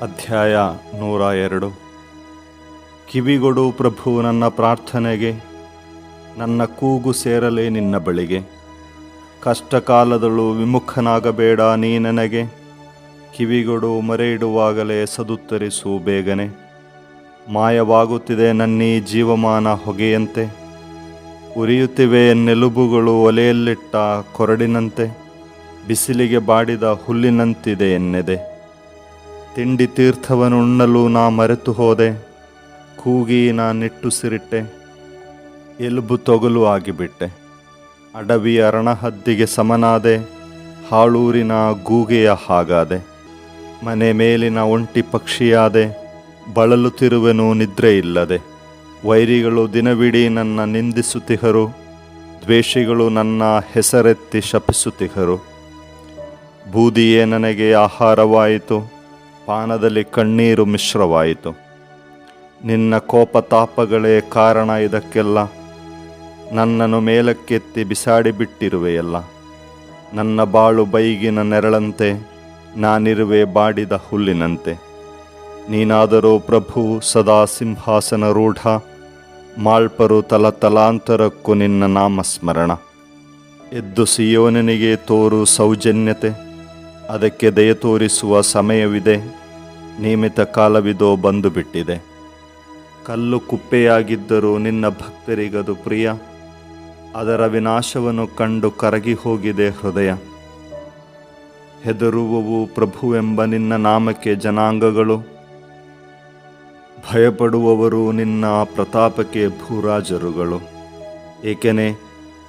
ಅಧ್ಯಾಯ 102. ಕಿವಿಗೊಡು ಪ್ರಭು ನನ್ನ ಪ್ರಾರ್ಥನೆಗೆ, ನನ್ನ ಕೂಗು ಸೇರಲೇ ನಿನ್ನ ಬಳಿಗೆ. ಕಷ್ಟಕಾಲದಳು ವಿಮುಖನಾಗಬೇಡ ನೀ ನನಗೆ, ಕಿವಿಗೊಡು ಮೊರೆಯಿಡುವಾಗಲೇ ಸದುತ್ತರಿಸು ಬೇಗನೆ. ಮಾಯವಾಗುತ್ತಿದೆ ನನ್ನೀ ಜೀವಮಾನ ಹೊಗೆಯಂತೆ, ಉರಿಯುತ್ತಿವೆ ಎನ್ನೆಲುಬುಗಳು ಒಲೆಯಲ್ಲಿಟ್ಟ ಕೊರಡಿನಂತೆ, ಬಿಸಿಲಿಗೆ ಬಾಡಿದ ಹುಲ್ಲಿನಂತಿದೆ ಎನ್ನೆದೆ. ತಿಂಡಿ ತೀರ್ಥವನ್ನುಣ್ಣಲು ನಾ ಮರೆತು ಹೋದೆ, ಕೂಗಿ ನಾ ನಿಟ್ಟುಸಿರಿಟ್ಟೆ, ಎಲುಬು ತೊಗಲು ಆಗಿಬಿಟ್ಟೆ. ಅಡವಿಯ ರಣಹದ್ದಿಗೆ ಸಮನಾದೆ, ಹಾಳೂರಿನ ಗೂಗೆಯ ಹಾಗಾದೆ. ಮನೆ ಮೇಲಿನ ಒಂಟಿ ಪಕ್ಷಿಯಾದೆ, ಬಳಲುತ್ತಿರುವೆನು ನಿದ್ರೆ ಇಲ್ಲದೆ. ವೈರಿಗಳು ದಿನವಿಡೀ ನನ್ನ ನಿಂದಿಸುತ್ತಿಹರು, ದ್ವೇಷಿಗಳು ನನ್ನ ಹೆಸರೆತ್ತಿ ಶಪಿಸುತ್ತಿಹರು. ಬೂದಿಯೇ ನನಗೆ ಆಹಾರವಾಯಿತು, ಪಾನದಲ್ಲಿ ಕಣ್ಣೀರು ಮಿಶ್ರವಾಯಿತು. ನಿನ್ನ ಕೋಪತಾಪಗಳೇ ಕಾರಣ ಇದಕ್ಕೆಲ್ಲ, ನನ್ನನ್ನು ಮೇಲಕ್ಕೆತ್ತಿ ಬಿಸಾಡಿಬಿಟ್ಟಿರುವೆಯಲ್ಲ. ನನ್ನ ಬಾಳು ಬೈಗಿನ ನೆರಳಂತೆ, ನಾನಿರುವೆ ಬಾಡಿದ ಹುಲ್ಲಿನಂತೆ. ನೀನಾದರೂ ಪ್ರಭು ಸದಾ ಸಿಂಹಾಸನ ರೂಢ, ಮಾಳ್ಪರು ತಲತಲಾಂತರಕ್ಕೂ ನಿನ್ನ ನಾಮಸ್ಮರಣ. ಎದ್ದು ಸಿಯೋನನಿಗೆ ತೋರು ಸೌಜನ್ಯತೆ, ಅದಕ್ಕೆ ದಯ ತೋರಿಸುವ ಸಮಯವಿದೆ, ನೇಮಿತ ಕಾಲವಿದೋ ಬಂದು ಬಿಟ್ಟಿದೆ. ಕಲ್ಲು ಕುಪ್ಪೆಯಾಗಿದ್ದರೂ ನಿನ್ನ ಭಕ್ತರಿಗದು ಪ್ರಿಯ, ಅದರ ವಿನಾಶವನ್ನು ಕಂಡು ಕರಗಿ ಹೋಗಿದೆ ಹೃದಯ. ಹೆದರುವವು ಪ್ರಭುವೆಂಬ ನಿನ್ನ ನಾಮಕ್ಕೆ ಜನಾಂಗಗಳು, ಭಯಪಡುವವರು ನಿನ್ನ ಪ್ರತಾಪಕ್ಕೆ ಭೂರಾಜರುಗಳು. ಏಕೆನೆ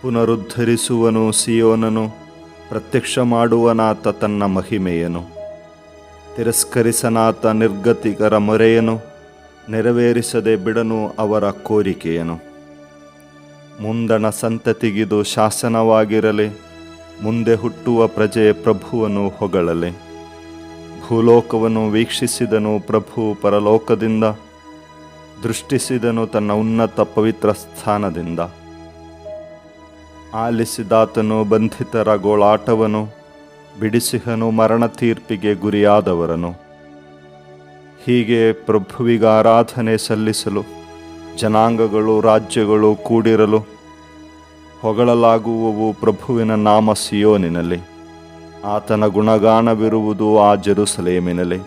ಪುನರುದ್ಧರಿಸುವನು ಸಿಯೋನನು, ಪ್ರತ್ಯಕ್ಷ ಮಾಡುವನಾತ ತನ್ನ ಮಹಿಮೆಯನು. ತಿರಸ್ಕರಿಸನಾತ ನಿರ್ಗತಿಕರ ಮೊರೆಯನು, ನೆರವೇರಿಸದೆ ಬಿಡನು ಅವರ ಕೋರಿಕೆಯನು. ಮುಂದಣ ಸಂತತಿಗಿದು ಶಾಸನವಾಗಿರಲಿ, ಮುಂದೆ ಹುಟ್ಟುವ ಪ್ರಜೆ ಪ್ರಭುವನ್ನು ಹೊಗಳಲೆ. ಭೂಲೋಕವನ್ನು ವೀಕ್ಷಿಸಿದನು ಪ್ರಭು ಪರಲೋಕದಿಂದ, ದೃಷ್ಟಿಸಿದನು ತನ್ನ ಉನ್ನತ ಪವಿತ್ರ ಸ್ಥಾನದಿಂದ. ಆಲಿಸಿದಾತನು ಬಂಧಿತರ ಗೋಳಾಟವನು, ಬಿಡಿಸಿಹನು ಮರಣ ತೀರ್ಪಿಗೆ ಗುರಿಯಾದವರನು. ಹೀಗೆ ಪ್ರಭುವಿಗಾರಾಧನೆ ಸಲ್ಲಿಸಲು ಜನಾಂಗಗಳು ರಾಜ್ಯಗಳು ಕೂಡಿರಲು, ಹೊಗಳಲಾಗುವವು ಪ್ರಭುವಿನ ನಾಮ ಸಿಯೋನಿನಲ್ಲಿ, ಆತನ ಗುಣಗಾನವಿರುವುದು ಆ ಜೆರುಸಲೇಮಿನಲ್ಲಿ.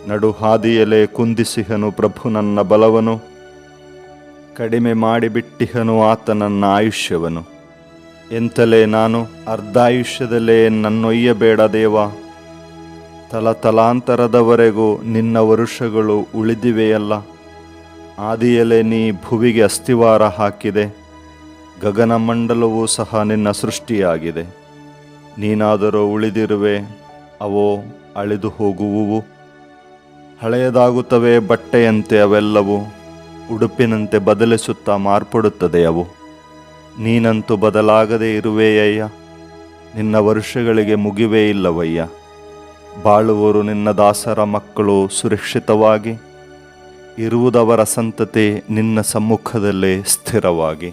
ನಡುಹಾದಿಯಲೇ ಕುಂದಿಸಿಹನು ಪ್ರಭು ನನ್ನ ಬಲವನು, ಕಡಿಮೆ ಮಾಡಿಬಿಟ್ಟಿಹನು ಆತ ನನ್ನ ಆಯುಷ್ಯವನು. ಎಂತಲೇ ನಾನು ಅರ್ಧಾಯುಷ್ಯದಲ್ಲೇ ನನ್ನೊಯ್ಯಬೇಡ ದೇವ, ತಲತಲಾಂತರದವರೆಗೂ ನಿನ್ನ ವರುಷಗಳು ಉಳಿದಿವೆಯಲ್ಲ. ಆದಿಯಲ್ಲೇ ನೀ ಭುವಿಗೆ ಅಸ್ತಿವಾರ ಹಾಕಿದೆ, ಗಗನಮಂಡಲವೂ ಸಹ ನಿನ್ನ ಸೃಷ್ಟಿಯಾಗಿದೆ. ನೀನಾದರೂ ಉಳಿದಿರುವೆ, ಅವೋ ಅಳಿದು ಹೋಗುವುವು. ಹಳೆಯದಾಗುತ್ತವೆ ಬಟ್ಟೆಯಂತೆ ಅವೆಲ್ಲವೂ, ಉಡುಪಿನಂತೆ ಬದಲಿಸುತ್ತಾ ಮಾರ್ಪಡುತ್ತದೆ ಅವು. ನೀನಂತೂ ಬದಲಾಗದೇ ಇರುವೆಯಯ್ಯ, ನಿನ್ನ ವರ್ಷಗಳಿಗೆ ಮುಗಿವೇ ಇಲ್ಲವಯ್ಯ. ಬಾಳುವರು ನಿನ್ನ ದಾಸರ ಮಕ್ಕಳು ಸುರಕ್ಷಿತವಾಗಿ, ಇರುವುದವರ ಸಂತತಿ ನಿನ್ನ ಸಮ್ಮುಖದಲ್ಲೇ ಸ್ಥಿರವಾಗಿ.